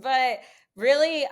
But really,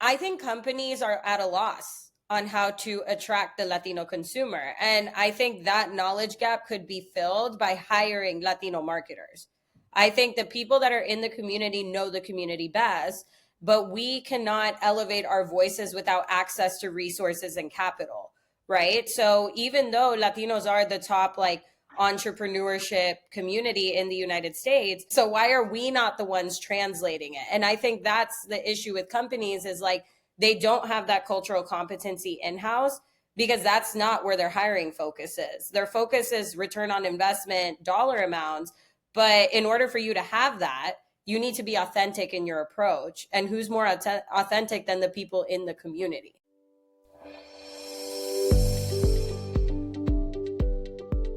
I think companies are at a loss on how to attract the Latino consumer. And I think that knowledge gap could be filled by hiring Latino marketers. I think the people that are in the community know the community best, but we cannot elevate our voices without access to resources and capital, right? So even though Latinos are the top like entrepreneurship community in the United States, so why are we not the ones translating it? And I think that's the issue with companies is like they don't have that cultural competency in-house because that's not where their hiring focus is. Their focus is return on investment, dollar amounts. But in order for you to have that, you need to be authentic in your approach. And who's more authentic than the people in the community?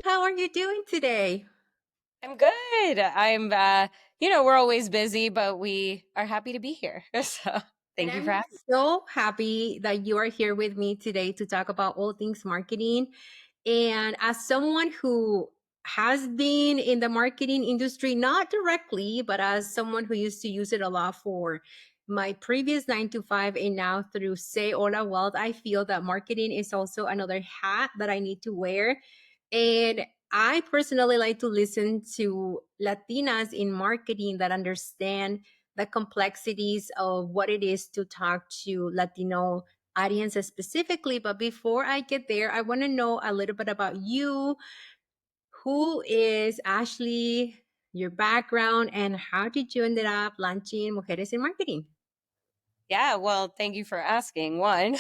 How are you doing today? I'm good. We're always busy, but we are happy to be here. So And thank you for I'm having so happy that you are here with me today to talk about all things marketing. And as someone who has been in the marketing industry, not directly, but as someone who used to use it a lot for my previous 9 to 5 and now through Say Hola Wealth, I feel that marketing is also another hat that I need to wear. And I personally like to listen to Latinas in marketing that understand the complexities of what it is to talk to Latino audiences specifically. But before I get there, I want to know a little bit about you. Who is Ashley? Your background, and how did you ended up launching Mujeres in Marketing? Yeah, well, thank you for asking. One,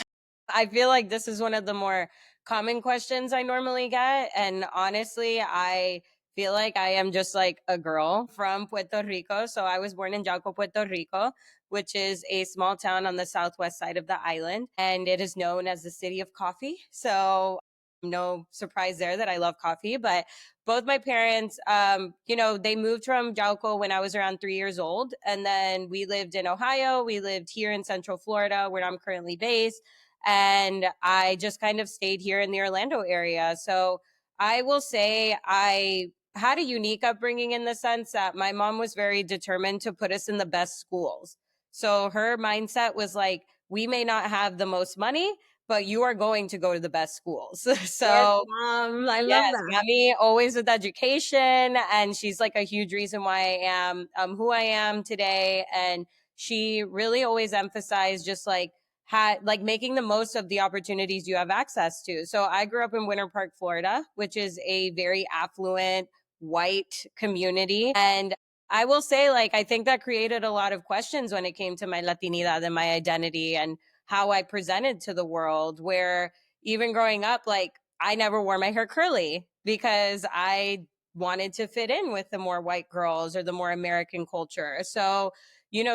I feel like this is one of the more common questions I normally get. And honestly, I feel like I am just like a girl from Puerto Rico. So I was born in Yauco, Puerto Rico, which is a small town on the southwest side of the island. And it is known as the city of coffee. So no surprise there that I love coffee. But both my parents, they moved from Jauco when I was around 3 years old. And then we lived in Ohio. We lived here in Central Florida, where I'm currently based. And I just kind of stayed here in the Orlando area. So I will say I had a unique upbringing in the sense that my mom was very determined to put us in the best schools. So her mindset was like, we may not have the most money, but you are going to go to the best schools. Yes, So mom, I love yes, that. mommy always with education, and she's like a huge reason why I am who I am today. And she really always emphasized just like had like making the most of the opportunities you have access to. So I grew up in Winter Park, Florida, which is a very affluent white community, and I will say like I think that created a lot of questions when it came to my Latinidad and my identity and how I presented to the world. Where even growing up, like I never wore my hair curly because I wanted to fit in with the more white girls or the more American culture. So,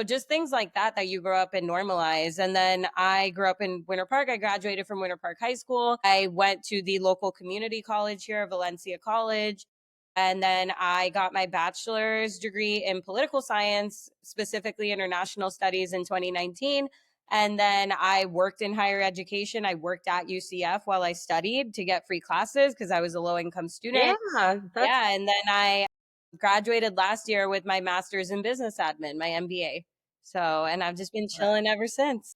just things like that you grow up and normalize. And then I grew up in Winter Park. I graduated from Winter Park High School. I went to the local community college here, Valencia College. And then I got my bachelor's degree in political science, specifically international studies in 2019. And then I worked in higher education. I worked at UCF while I studied to get free classes because I was a low income student. Yeah, that's Yeah. And then I graduated last year with my master's in business admin, my MBA. So, and I've just been chilling ever since.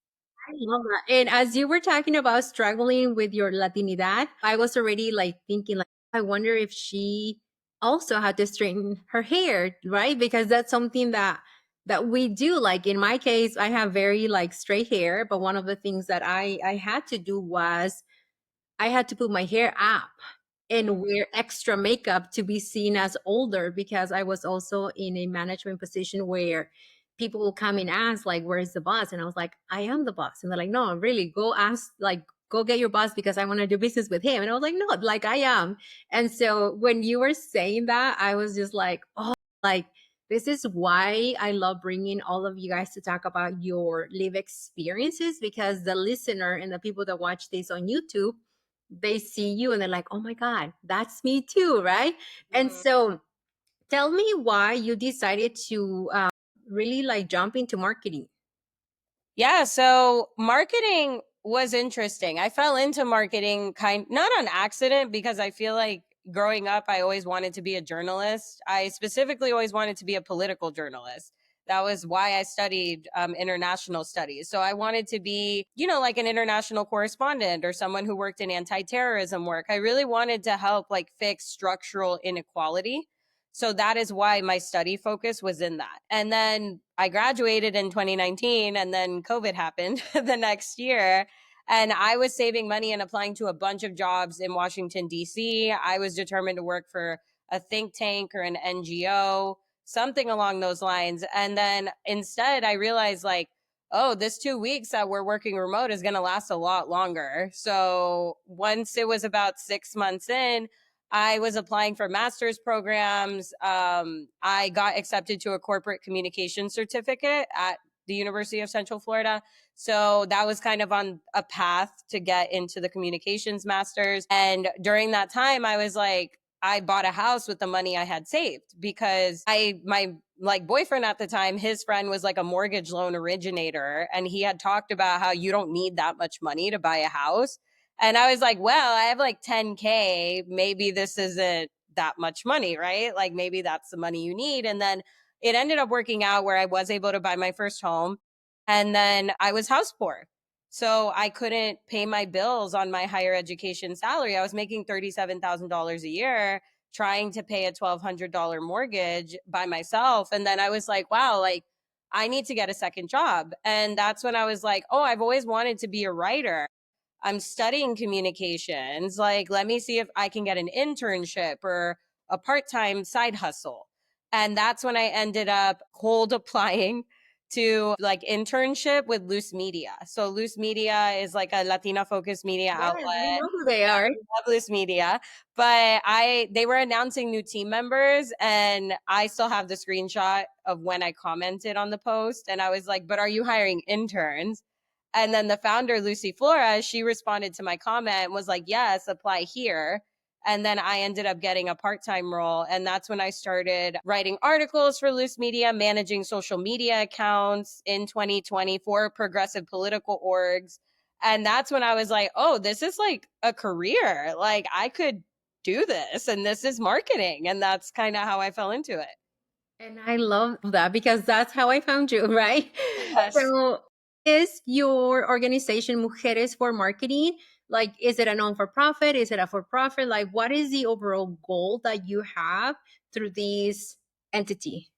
I love that. And as you were talking about struggling with your Latinidad, I was already like thinking, like, I wonder if she also had to straighten her hair, right? Because that's something that we do. Like in my case, I have very like straight hair, but one of the things that I had to do was I had to put my hair up and wear extra makeup to be seen as older because I was also in a management position where people will come and ask like where's the boss, and I was like I am the boss, and they're like no really go ask, like go get your boss because I want to do business with him, and I was like no, like I am. And so when you were saying that, I was just like oh, like this is why I love bringing all of you guys to talk about your live experiences, because the listener and the people that watch this on YouTube, they see you and they're like, oh my God, that's me too, right? And Mhm. so tell me why you decided to really like jump into marketing. Yeah, so marketing was interesting. I fell into marketing not on accident because I feel like growing up I always wanted to be a journalist. I specifically always wanted to be a political journalist. That was why I studied international studies. So I wanted to be, you know, like an international correspondent or someone who worked in anti-terrorism work. I really wanted to help like fix structural inequality. So that is why my study focus was in that. And then I graduated in 2019 and then COVID happened the next year. And I was saving money and applying to a bunch of jobs in Washington, D.C. I was determined to work for a think tank or an NGO, something along those lines. And then instead, I realized like, oh, this 2 weeks that we're working remote is going to last a lot longer. So once it was about 6 months in, I was applying for master's programs. I got accepted to a corporate communication certificate at the University of Central Florida. So that was kind of on a path to get into the communications masters. And during that time, I was like, I bought a house with the money I had saved because my like boyfriend at the time, his friend was like a mortgage loan originator and he had talked about how you don't need that much money to buy a house. And I was like, well, I have like 10K, maybe this isn't that much money, right? Like maybe that's the money you need. And then it ended up working out where I was able to buy my first home and then I was house poor. So I couldn't pay my bills on my higher education salary. I was making $37,000 a year trying to pay a $1,200 mortgage by myself. And then I was like, wow, like I need to get a second job. And that's when I was like, oh, I've always wanted to be a writer. I'm studying communications. Like, let me see if I can get an internship or a part time side hustle. And that's when I ended up cold applying to like internship with Loose Media. So Loose Media is like a Latina focused media Yes, I outlet. know who they Yeah, are. I love Loose Media. But they were announcing new team members and I still have the screenshot of when I commented on the post. And I was like, but are you hiring interns? And then the founder, Lucy Flores, she responded to my comment and was like, yes, apply here. And then I ended up getting a part time role. And that's when I started writing articles for Loose Media, managing social media accounts in 2020 for progressive political orgs. And that's when I was like, oh, this is like a career. Like I could do this and this is marketing. And that's kind of how I fell into it. And I love that because that's how I found you, right? Yes. So, is your organization Mujeres for Marketing? Like, is it a non for profit? Is it a for profit? Like, what is the overall goal that you have through this entity?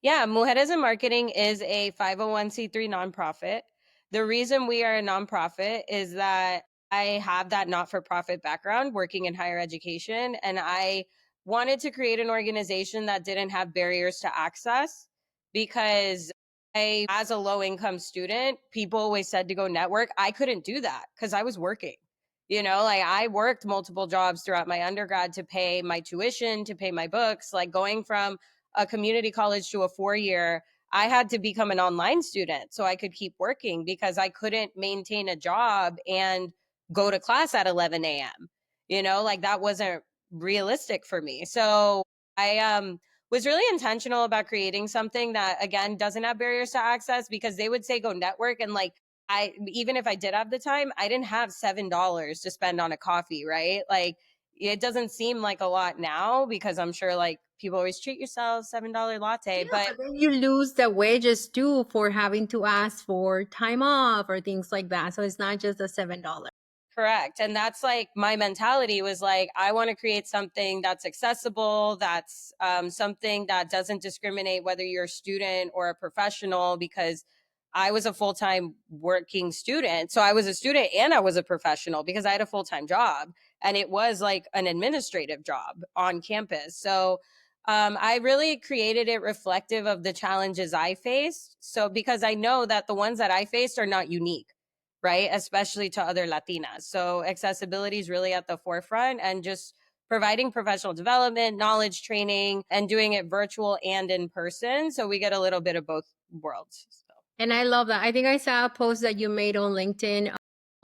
Yeah, Mujeres in Marketing is a 501(c)(3) nonprofit. The reason we are a nonprofit is that I have that not for profit background working in higher education, and I wanted to create an organization that didn't have barriers to access because as a low income student, people always said to go network. I couldn't do that because I was working. You know, like I worked multiple jobs throughout my undergrad to pay my tuition, to pay my books, like going from a community college to a 4 year, I had to become an online student so I could keep working because I couldn't maintain a job and go to class at 11 a.m. You know, like that wasn't realistic for me. So I was really intentional about creating something that again doesn't have barriers to access because they would say go network and like I even if I did have the time, I didn't have $7 to spend on a coffee, right? Like it doesn't seem like a lot now because I'm sure like people always treat yourself $7 latte, Yeah, but but then you lose the wages too for having to ask for time off or things like that. So it's not just the $7. correct. And that's like my mentality was like, I want to create something that's accessible, that's something that doesn't discriminate whether you're a student or a professional, because I was a full time working student. So I was a student and I was a professional because I had a full time job and it was like an administrative job on campus. So I really created it reflective of the challenges I faced. So because I know that the ones that I faced are not unique, right? Especially to other Latinas. So accessibility is really at the forefront and just providing professional development, knowledge training, and doing it virtual and in person. So we get a little bit of both worlds. So. And I love that. I think I saw a post that you made on LinkedIn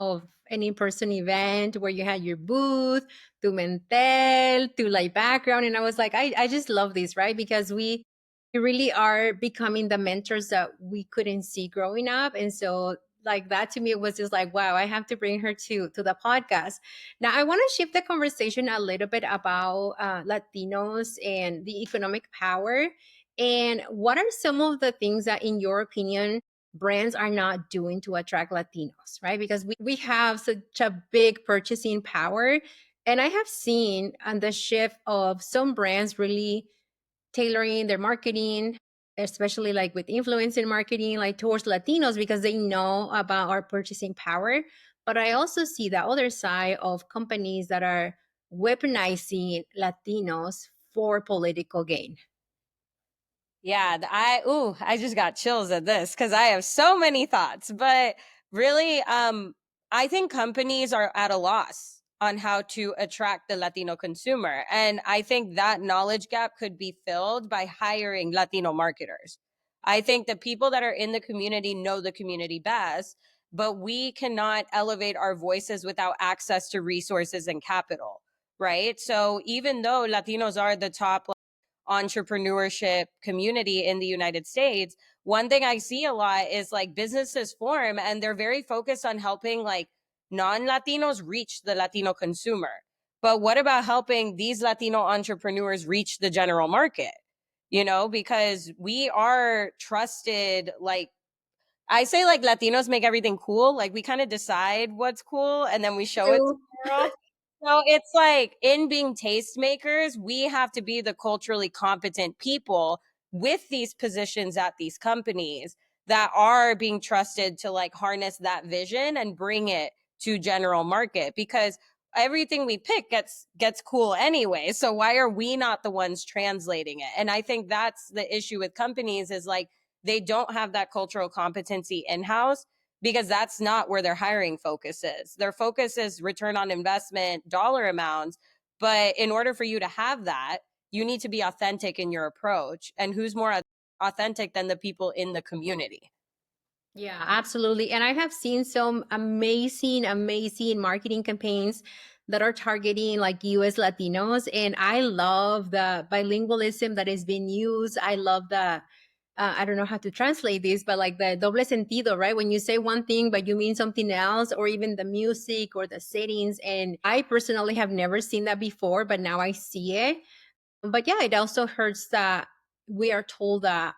of an in-person event where you had your booth, to mentel, to like background. And I was like, I just love this, right? Because we really are becoming the mentors that we couldn't see growing up. And so like that to me it was just like, wow, I have to bring her to the podcast. Now I want to shift the conversation a little bit about Latinos and the economic power And what are some of the things that, in your opinion, brands are not doing to attract Latinos, right? Because we have such a big purchasing power. And I have seen on the shift of some brands really tailoring their marketing, especially like with influencer marketing, like towards Latinos because they know about our purchasing power. But I also see the other side of companies that are weaponizing Latinos for political gain. Yeah, I just got chills at this because I have so many thoughts. But really, I think companies are at a loss on how to attract the Latino consumer. And I think that knowledge gap could be filled by hiring Latino marketers. I think the people that are in the community know the community best, but we cannot elevate our voices without access to resources and capital, right? So even though Latinos are the top entrepreneurship community in the United States, one thing I see a lot is like businesses form and they're very focused on helping like non-Latinos reach the Latino consumer. But what about helping these Latino entrepreneurs reach the general market? You know, because we are trusted, like I say, like Latinos make everything cool. Like we kind of decide what's cool and then we show it to True. the world. So it's like in being tastemakers, we have to be the culturally competent people with these positions at these companies that are being trusted to like harness that vision and bring it to general market because everything we pick gets cool anyway. So why are we not the ones translating it? And I think that's the issue with companies is like they don't have that cultural competency in-house because that's not where their hiring focus is. Their focus is return on investment, dollar amounts. But in order for you to have that, you need to be authentic in your approach. And who's more authentic than the people in the community? Yeah, absolutely. And I have seen some amazing, amazing marketing campaigns that are targeting like US Latinos. And I love the bilingualism that is being used. I love the, I don't know how to translate this, but like the doble sentido, right? When you say one thing, but you mean something else, or even the music or the settings. And I personally have never seen that before, but now I see it. But yeah, it also hurts that we are told that,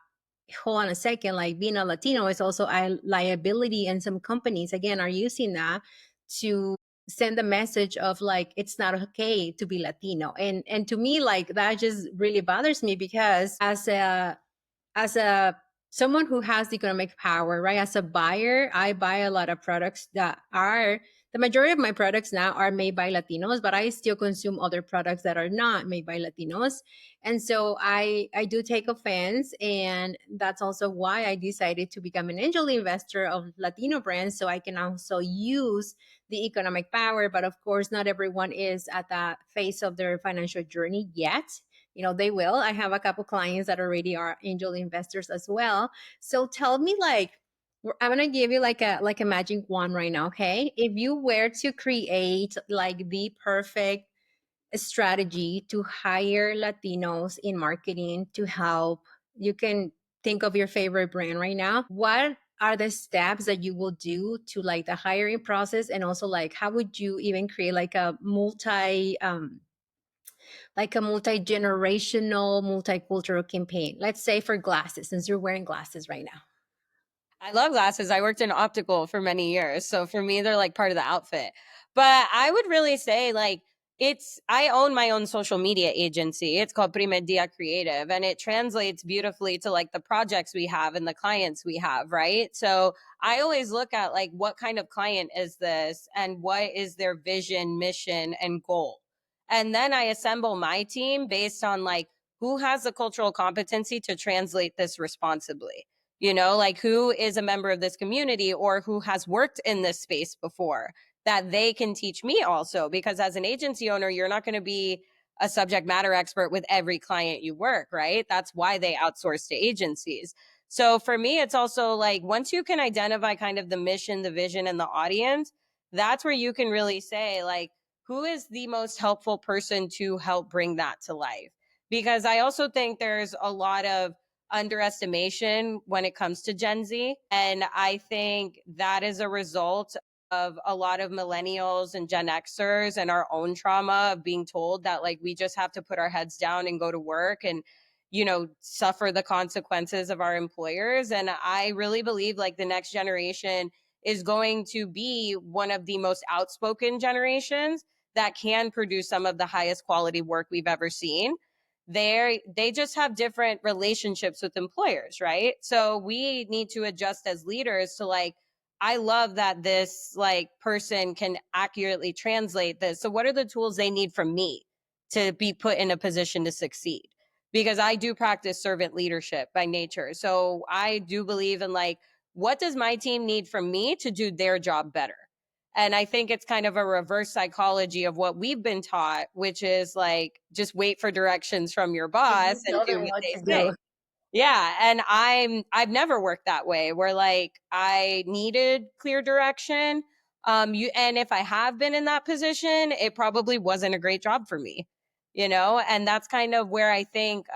hold on a second, like being a Latino is also a liability, and some companies again are using that to send a message of like it's not okay to be Latino. And to me, like that just really bothers me because as a someone who has economic power, right? As a buyer, I buy a lot of products that are the majority of my products now are made by Latinos, but I still consume other products that are not made by Latinos. And so I do take offense, and that's also why I decided to become an angel investor of Latino brands so I can also use the economic power. But of course, not everyone is at that phase of their financial journey yet. They will. I have a couple clients that already are angel investors as well. So tell me, like, I'm gonna give you like a magic wand right now. Okay, if you were to create like the perfect strategy to hire Latinos in marketing to help, you can think of your favorite brand right now. What are the steps that you will do to like the hiring process, and also like how would you even create like a multi-generational, multicultural campaign? Let's say for glasses, since you're wearing glasses right now. I love glasses. I worked in optical for many years. So for me, they're like part of the outfit. But I would really say, like, I own my own social media agency. It's called Primer Dia Creative, and it translates beautifully to like the projects we have and the clients we have, right? So I always look at like what kind of client is this and what is their vision, mission, and goal. And then I assemble my team based on like who has the cultural competency to translate this responsibly, like who is a member of this community or who has worked in this space before that they can teach me also. Because as an agency owner, you're not going to be a subject matter expert with every client you work, right? That's why they outsource to agencies. So for me, it's also like once you can identify kind of the mission, the vision, and the audience, that's where you can really say, like, who is the most helpful person to help bring that to life? Because I also think there's a lot of underestimation when it comes to Gen Z. And I think that is a result of a lot of millennials and Gen Xers and our own trauma of being told that like we just have to put our heads down and go to work. And suffer the consequences of our employers. And I really believe like the next generation is going to be one of the most outspoken generations that can produce some of the highest quality work we've ever seen. They just have different relationships with employers, right? So we need to adjust as leaders to like, I love that this like person can accurately translate this. So what are the tools they need from me to be put in a position to succeed? Because I do practice servant leadership by nature. So I do believe in like, what does my team need from me to do their job better? And I think it's kind of a reverse psychology of what we've been taught, which is like, just wait for directions from your And boss you and tell do them what what they to say. do. Yeah, and I've never worked that way where like I needed clear direction. And if I have been in that position, it probably wasn't a great job for me, and that's kind of where I think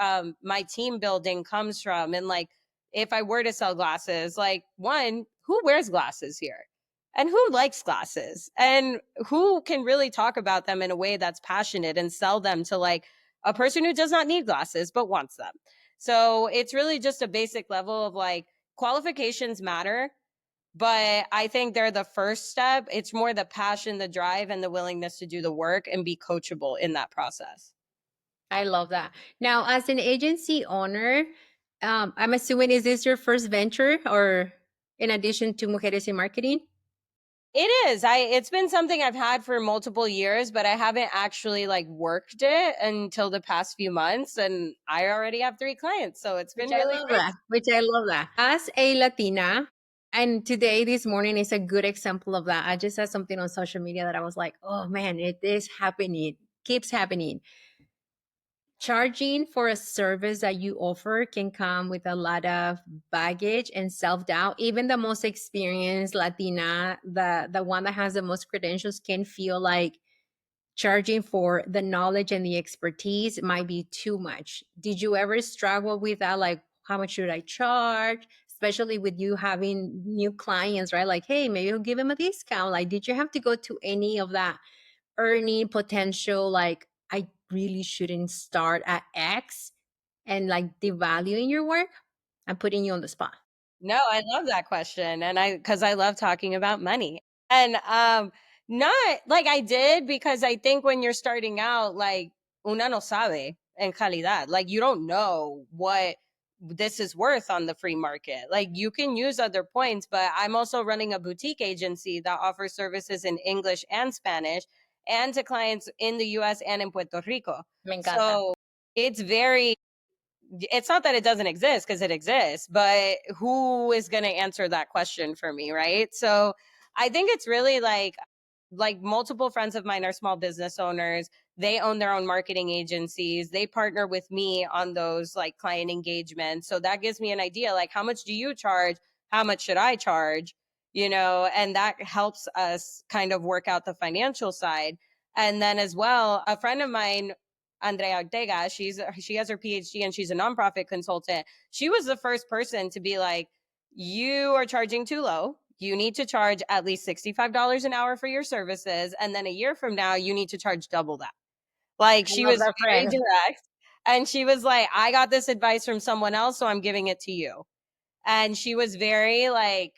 my team building comes from. And like if I were to sell glasses, like one, who wears glasses here? And who likes glasses? And who can really talk about them in a way that's passionate and sell them to like a person who does not need glasses but wants them? So it's really just a basic level of like qualifications matter, but I think they're the first step. It's more the passion, the drive, and the willingness to do the work and be coachable in that process. I love that. Now, as an agency owner, I'm assuming is this your first venture or in addition to Mujeres in Marketing? It is. It's been something I've had for multiple years, but I haven't actually like worked it until the past few months, and I already have 3 clients, so it's Which been I really love great. that. Which I love that. As a Latina, and today, this morning is a good example of that. I just saw something on social media that I was like, oh man, it is happening, keeps happening. Charging for a service that you offer can come with a lot of baggage and self-doubt. Even the most experienced Latina, the one that has the most credentials, can feel like charging for the knowledge and the expertise might be too much. Did you ever struggle with that? Like, how much should I charge? Especially with you having new clients, right? Like, hey, maybe you'll give them a discount. Like, did you have to go to any of that earning potential? Like, I really shouldn't start at X and like devaluing your work? I'm putting you on the spot. No, I love that question. And because I love talking about money. And not like I did, because I think when you're starting out, like una no sabe en calidad. Like you don't know what this is worth on the free market. Like you can use other points, but I'm also running a boutique agency that offers services in English and Spanish and to clients in the US and in Puerto Rico. Me encanta. So it's very, it's not that it doesn't exist, because it exists, but who is going to answer that question for me, right? So I think it's really like multiple friends of mine are small business owners. They own their own marketing agencies. They partner with me on those like client engagements. So that gives me an idea, like how much do you charge? How much should I charge? And that helps us kind of work out the financial side. And then as well, a friend of mine, Andrea Ortega, she has her PhD and she's a nonprofit consultant. She was the first person to be like, you are charging too low. You need to charge at least $65 an hour for your services. And then a year from now, you need to charge double that. Like I she love was that very friend. direct. And she was like, I got this advice from someone else, so I'm giving it to you. And she was very like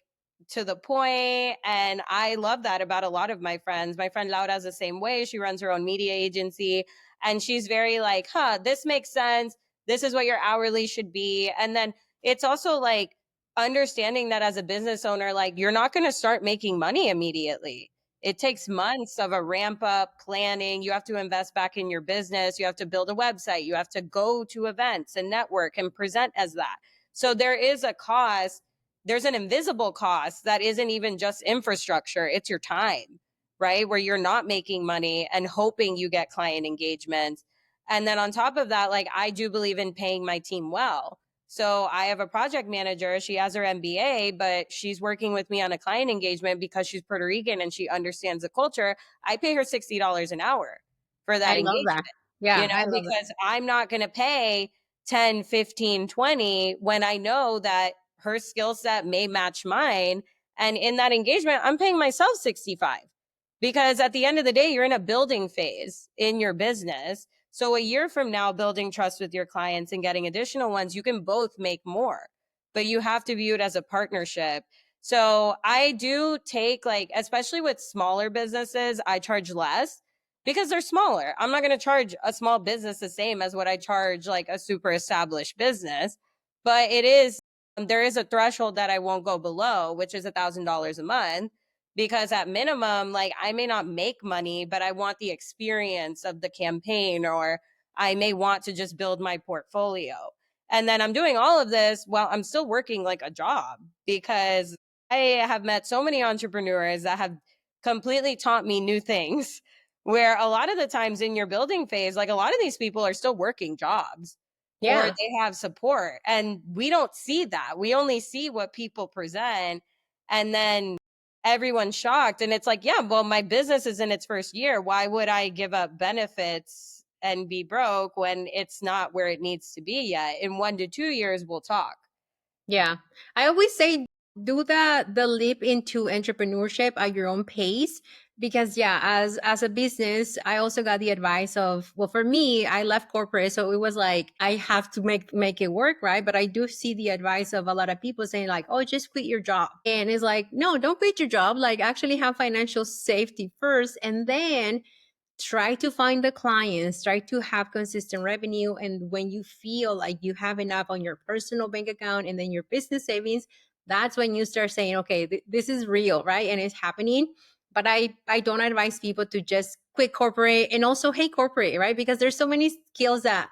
to the point, and I love that about a lot of my friends. My friend Laura is the same way. She runs her own media agency, and she's very like, this makes sense, this is what your hourly should be. And then it's also like understanding that as a business owner, like you're not going to start making money immediately. It takes months of a ramp up planning. You have to invest back in your business. You have to build a website. You have to go to events and network and present as that. So there is a cost. There's an invisible cost that isn't even just infrastructure, it's your time, right? Where you're not making money and hoping you get client engagements. And then on top of that, like I do believe in paying my team well. So I have a project manager. She has her MBA, but she's working with me on a client engagement because she's Puerto Rican and she understands the culture. I pay her $60 an hour for I that love engagement, that. Yeah, I love that. because I'm not going to pay 10, 15, 20 when I know that her skill set may match mine. And in that engagement, I'm paying myself 65, because at the end of the day, you're in a building phase in your business. So a year from now, building trust with your clients and getting additional ones, you can both make more, but you have to view it as a partnership. So I do take, like, especially with smaller businesses, I charge less because they're smaller. I'm not going to charge a small business the same as what I charge like a super established business, but there is a threshold that I won't go below, which is $1,000 a month, because at minimum, like, I may not make money, but I want the experience of the campaign, or I may want to just build my portfolio. And then I'm doing all of this while I'm still working like a job, because I have met so many entrepreneurs that have completely taught me new things, where a lot of the times in your building phase, like, a lot of these people are still working jobs or Yeah. they have support. And we don't see that. We only see what people present. And then everyone's shocked. And it's like, yeah, well, my business is in its first year. Why would I give up benefits and be broke when it's not where it needs to be yet? In 1 to 2 years, we'll talk. Yeah. I always say do the leap into entrepreneurship at your own pace, because yeah, as a business, I also got the advice of, well, for me, I left corporate, so it was like I have to make it work, right? But I do see the advice of a lot of people saying like, "Oh, just quit your job." And it's like, "No, don't quit your job. Like actually have financial safety first, and then try to find the clients, try to have consistent revenue. And when you feel like you have enough on your personal bank account and then your business savings, that's when you start saying, okay, this is real, right? And it's happening." But I don't advise people to just quit corporate and also hate corporate, right? Because there's so many skills that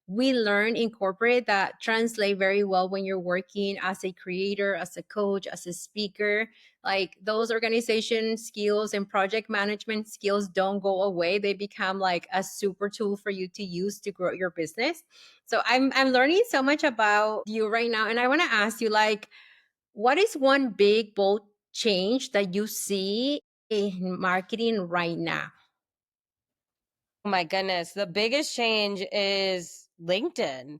we learn in corporate that translate very well when you're working as a creator, as a coach, as a speaker. Like those organization skills and project management skills don't go away. They become like a super tool for you to use to grow your business. So I'm learning so much about you right now, and I want to ask you, like, what is one big bold change that you see in marketing right now? Oh my goodness. The biggest change is LinkedIn.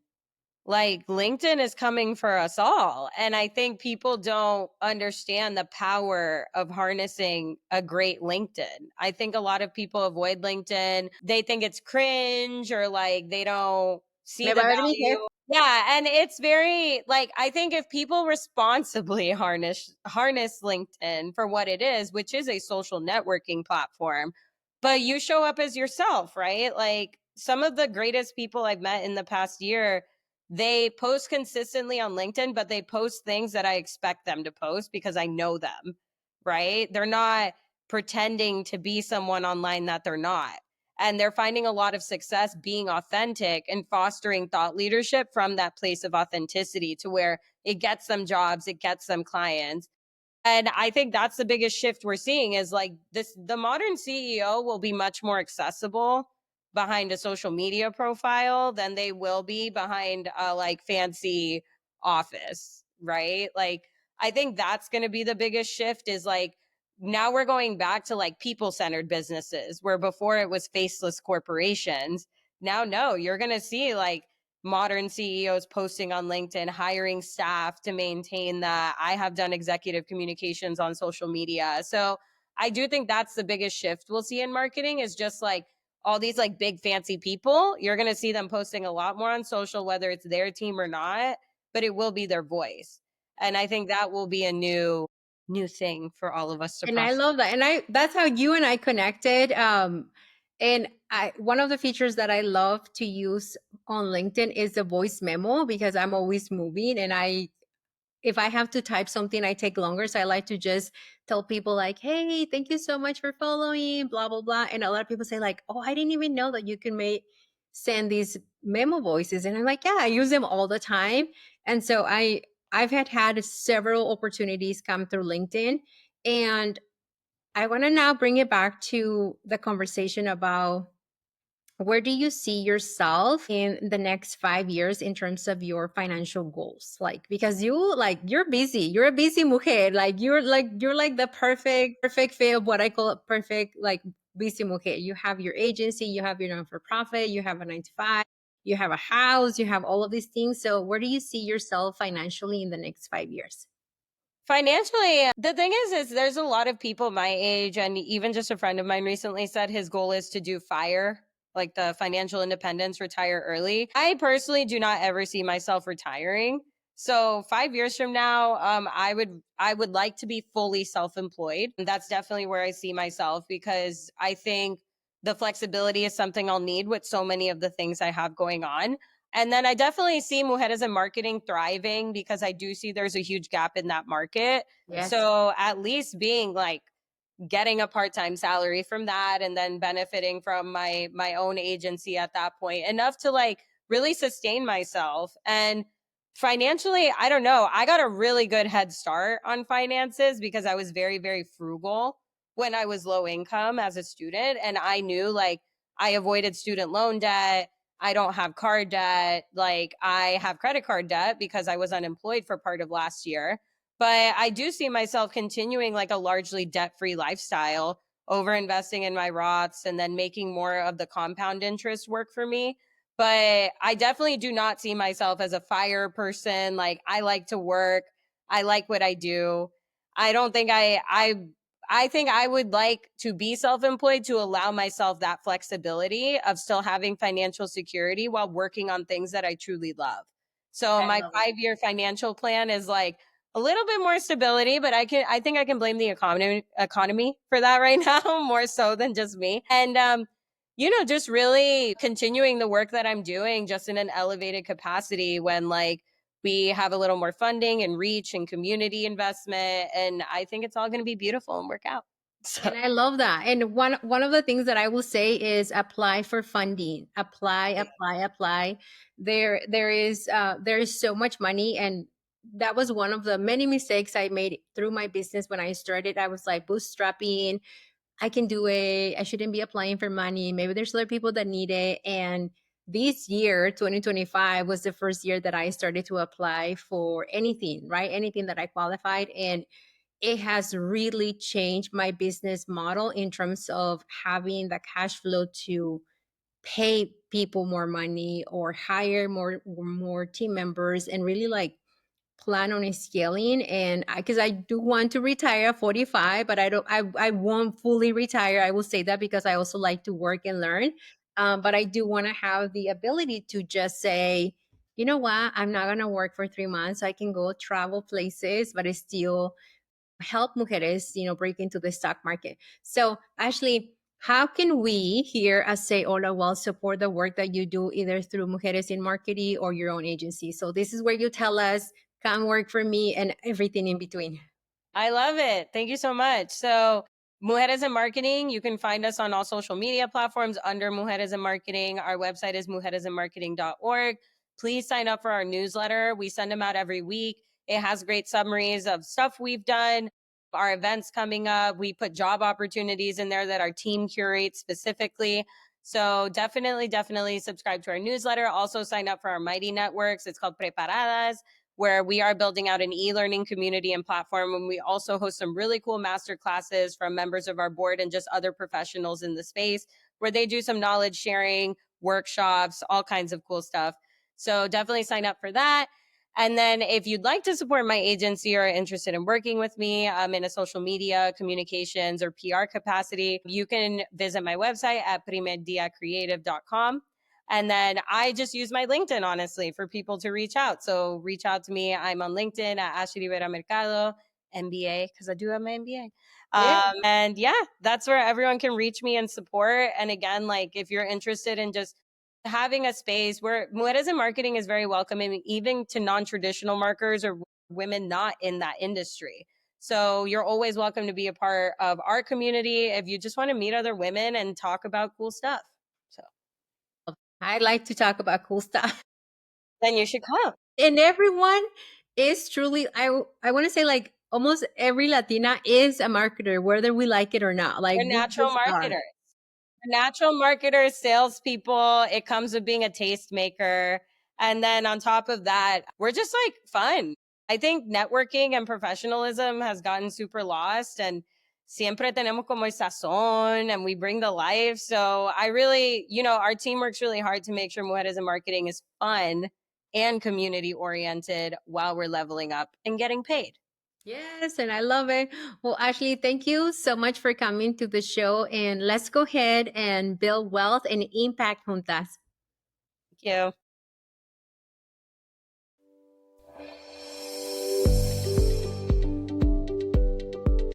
Like, LinkedIn is coming for us all. And I think people don't understand the power of harnessing a great LinkedIn. I think a lot of people avoid LinkedIn. They think it's cringe, or like they don't see Me the va a ver mi jefe. value. Yeah, and it's very, like, I think if people responsibly harness LinkedIn for what it is, which is a social networking platform, but you show up as yourself, right? Like, some of the greatest people I've met in the past year, they post consistently on LinkedIn, but they post things that I expect them to post because I know them, right? They're not pretending to be someone online that they're not. And they're finding a lot of success being authentic and fostering thought leadership from that place of authenticity, to where it gets them jobs, it gets them clients. And I think that's the biggest shift we're seeing, is like, this, the modern CEO will be much more accessible behind a social media profile than they will be behind a like fancy office, right? Like, I think that's going to be the biggest shift, is like, now we're going back to like people-centered businesses, where before it was faceless corporations. Now, no, you're going to see like modern CEOs posting on LinkedIn, hiring staff to maintain that. I have done executive communications on social media. So I do think that's the biggest shift we'll see in marketing, is just like all these like big fancy people. You're going to see them posting a lot more on social, whether it's their team or not, but it will be their voice. And I think that will be a new thing for all of us to And I process. love that. And I that's how you and I connected. And I one of the features that I love to use on LinkedIn is the voice memo, because I'm always moving, and I if I have to type something, I take longer. So I like to just tell people like, "Hey, thank you so much for following, blah blah blah." And a lot of people say like, "Oh, I didn't even know that you can make send these memo voices." And I'm like, "Yeah, I use them all the time." And so I've had several opportunities come through LinkedIn. And I want to now bring it back to the conversation about, where do you see yourself in the next 5 years in terms of your financial goals? Like, because you're busy, you're a busy mujer, like you're like the perfect fit of what I call a perfect like busy mujer. You have your agency, you have your non-for-profit, you have a 9 to 5, you have a house, you have all of these things. So where do you see yourself financially in the next 5 years? Financially, the thing is there's a lot of people my age, and even just a friend of mine recently said his goal is to do FIRE, like the financial independence, retire early. I personally do not ever see myself retiring. So 5 years from now, I would like to be fully self-employed. That's definitely where I see myself, because I think the flexibility is something I'll need with so many of the things I have going on. And then I definitely see Mujeres in Marketing thriving, because I do see there's a huge gap in that market. Yes. So at least being like getting a part-time salary from that, and then benefiting from my own agency at that point, enough to like really sustain myself. And financially, I don't know, I got a really good head start on finances because I was very, very frugal when I was low income as a student. And I knew, like, I avoided student loan debt, I don't have car debt, like I have credit card debt because I was unemployed for part of last year. But I do see myself continuing like a largely debt-free lifestyle, over investing in my Roths, and then making more of the compound interest work for me. But I definitely do not see myself as a fire person. Like, I like to work. I like what I do. I don't think I think I would like to be self-employed to allow myself that flexibility of still having financial security while working on things that I truly love. So I my love it. 5-year financial plan is like a little bit more stability, but I think I can blame the economy for that right now, more so than just me. And just really continuing the work that I'm doing, just in an elevated capacity, when like we have a little more funding and reach and community investment, and I think it's all going to be beautiful and work out. So And I love that. And one of the things that I will say is apply for funding. Apply, apply, apply. There is so much money, and that was one of the many mistakes I made through my business when I started. I was like bootstrapping. I can do it. I shouldn't be applying for money. Maybe there's other people that need it. And this year, 2025, was the first year that I started to apply for anything, right? Anything that I qualified. And it has really changed my business model in terms of having the cash flow to pay people more money or hire more team members, and really like plan on scaling. And because I do want to retire at 45, but I won't fully retire. I will say that because I also like to work and learn. But I do want to have the ability to just say, you know what, I'm not going to work for 3 months. I can go travel places, but it's still help mujeres, break into the stock market. So, Ashley, how can we here at Say Hola Wealth support the work that you do either through Mujeres in Marketing or your own agency? So, this is where you tell us, come work for me and everything in between. I love it. Thank you so much. So, Mujeres in Marketing, you can find us on all social media platforms under Mujeres in Marketing. Our website is mujeresinmarketing.org. Please sign up for our newsletter. We send them out every week. It has great summaries of stuff we've done, our events coming up. We put job opportunities in there that our team curates specifically. So definitely, definitely subscribe to our newsletter. Also sign up for our Mighty Networks. It's called Preparadas, where we are building out an e-learning community and platform. And we also host some really cool master classes from members of our board and just other professionals in the space, where they do some knowledge sharing, workshops, all kinds of cool stuff. So definitely sign up for that. And then if you'd like to support my agency or are interested in working with me in a social media, communications, or PR capacity, you can visit my website at primerdiacreative.com. And then I just use my LinkedIn, honestly, for people to reach out. So reach out to me. I'm on LinkedIn at Ashley Rivera Mercado, MBA, because I do have my MBA. Yeah. And yeah, that's where everyone can reach me and support. And again, like if you're interested in just having a space where Mujeres in Marketing is very welcoming, even to non-traditional marketers or women not in that industry. So you're always welcome to be a part of our community if you just want to meet other women and talk about cool stuff. So I like to talk about cool stuff. then you should come. And everyone is truly, I want to say, like almost every Latina is a marketer, whether we like it or not. Like We're we natural just are. marketers. Natural marketers, salespeople. It comes with being a tastemaker. And then on top of that, we're just like fun. I think networking and professionalism has gotten super lost, and siempre tenemos como el sazón, and we bring the life. So I really, our team works really hard to make sure Mujeres in Marketing is fun and community oriented while we're leveling up and getting paid. Yes, and I love it. Well, Ashley, thank you so much for coming to the show. And let's go ahead and build wealth and impact juntas. Thank you.